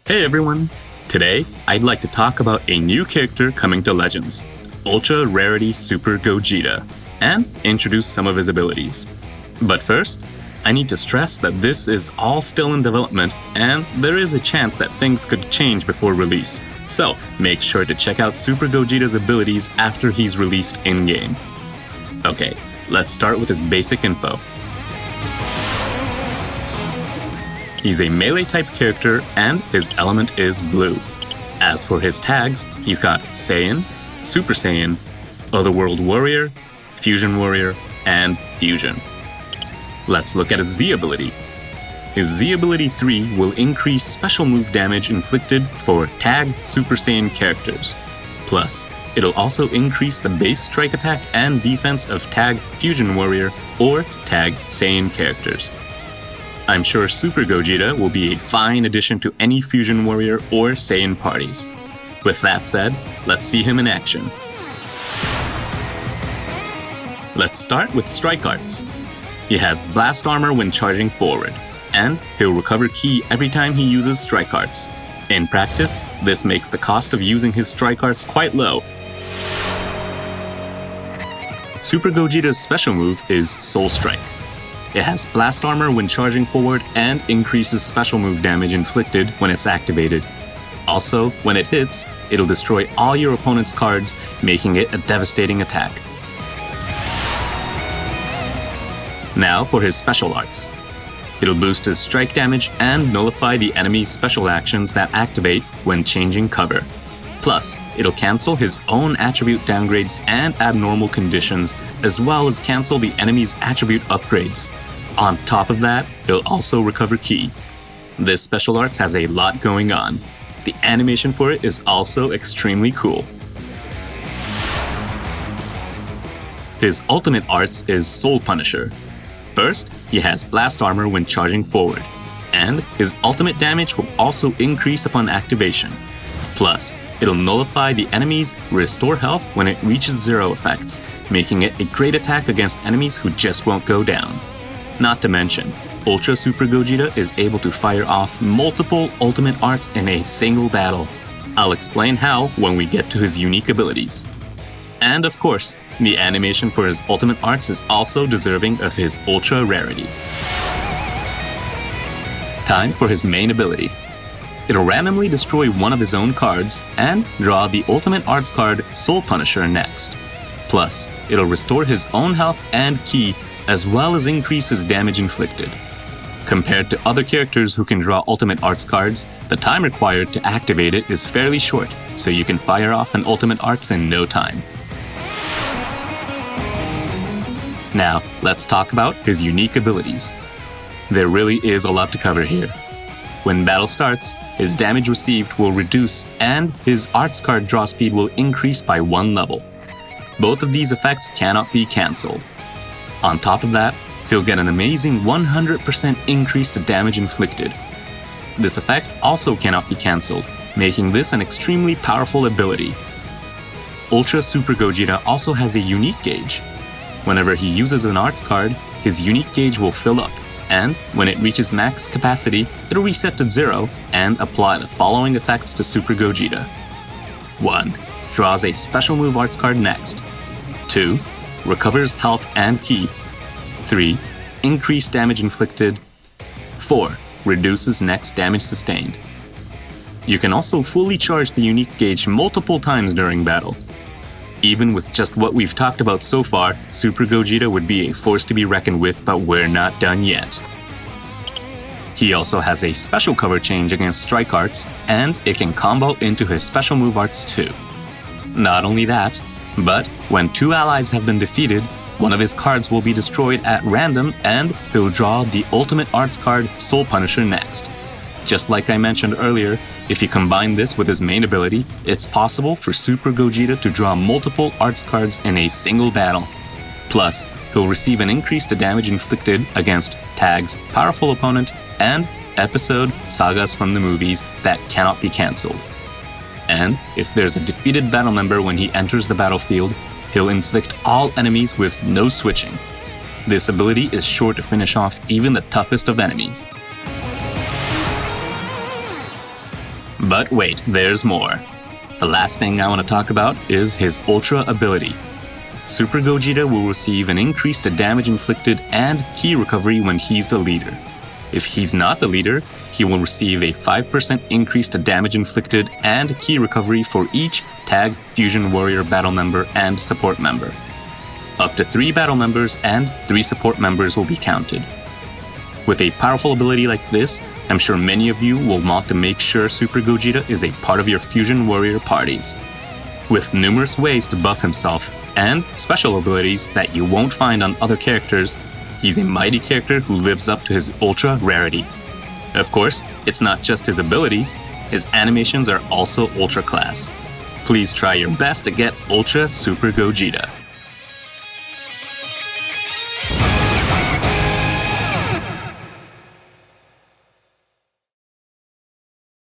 Hey everyone! Today, I'd like to talk about a new character coming to Legends, Ultra Rarity Super Gogeta, and introduce some of his abilities. But first, I need to stress that this is all still in development, and there is a chance that things could change before release, so make sure to check out Super Gogeta's abilities after he's released in-game. Okay, let's start with his basic info. He's a melee-type character, and his element is blue. As for his tags, he's got Saiyan, Super Saiyan, Otherworld Warrior, Fusion Warrior, and Fusion. Let's look at his Z ability. His Z ability 3 will increase special move damage inflicted for tag Super Saiyan characters. Plus, it'll also increase the base strike attack and defense of tag Fusion Warrior or tag Saiyan characters. I'm sure Super Gogeta will be a fine addition to any Fusion Warrior or Saiyan parties. With that said, let's see him in action. Let's start with Strike Arts. He has Blast Armor when charging forward, and he'll recover Ki every time he uses Strike Arts. In practice, this makes the cost of using his Strike Arts quite low. Super Gogeta's special move is Soul Strike. It has Blast Armor when charging forward and increases special move damage inflicted when it's activated. Also, when it hits, it'll destroy all your opponent's cards, making it a devastating attack. Now for his special arts. It'll boost his strike damage and nullify the enemy's special actions that activate when changing cover. Plus, it'll cancel his own attribute downgrades and abnormal conditions, as well as cancel the enemy's attribute upgrades. On top of that, he'll also recover Ki. This special arts has a lot going on. The animation for it is also extremely cool. His ultimate arts is Soul Punisher. First, he has Blast Armor when charging forward, and his ultimate damage will also increase upon activation. Plus, it'll nullify the enemy's Restore Health when it reaches 0 effects, making it a great attack against enemies who just won't go down. Not to mention, Ultra Super Gogeta is able to fire off multiple ultimate arts in a single battle. I'll explain how when we get to his unique abilities. And of course, the animation for his ultimate arts is also deserving of his Ultra Rarity. Time for his main ability. It'll randomly destroy one of his own cards and draw the ultimate arts card Soul Punisher next. Plus, it'll restore his own health and Ki, as well as increase his damage inflicted. Compared to other characters who can draw ultimate arts cards, the time required to activate it is fairly short, so you can fire off an ultimate arts in no time. Now, let's talk about his unique abilities. There really is a lot to cover here. When battle starts, his damage received will reduce and his arts card draw speed will increase by 1 level. Both of these effects cannot be cancelled. On top of that, he'll get an amazing 100% increase to damage inflicted. This effect also cannot be cancelled, making this an extremely powerful ability. Ultra Super Gogeta also has a unique gauge. Whenever he uses an arts card, his unique gauge will fill up, and when it reaches max capacity, it'll reset to 0 and apply the following effects to Super Gogeta. 1. Draws a special move arts card next. 2. Recovers health and Ki. 3. Increased damage inflicted. 4. Reduces next damage sustained. You can also fully charge the unique gauge multiple times during battle. Even with just what we've talked about so far, Super Gogeta would be a force to be reckoned with, but we're not done yet. He also has a special cover change against Strike Arts, and it can combo into his special move arts too. Not only that, but when 2 allies have been defeated, one of his cards will be destroyed at random and he'll draw the ultimate arts card Soul Punisher next. Just like I mentioned earlier, if you combine this with his main ability, it's possible for Super Gogeta to draw multiple arts cards in a single battle. Plus, he'll receive an increase to damage inflicted against tags, powerful opponent, and episode sagas from the movies that cannot be cancelled. And if there's a defeated battle member when he enters the battlefield, he'll inflict all enemies with no switching. This ability is sure to finish off even the toughest of enemies. But wait, there's more. The last thing I want to talk about is his Ultra ability. Super Gogeta will receive an increased damage inflicted and ki recovery when he's the leader. If he's not the leader, he will receive a 5% increased damage inflicted and ki recovery for each Tag Fusion Warrior battle member and support member. Up to 3 battle members and 3 support members will be counted. With a powerful ability like this, I'm sure many of you will want to make sure Super Gogeta is a part of your Fusion Warrior parties. With numerous ways to buff himself and special abilities that you won't find on other characters, he's a mighty character who lives up to his ultra rarity. Of course, it's not just his abilities, his animations are also ultra class. Please try your best to get Ultra Super Gogeta.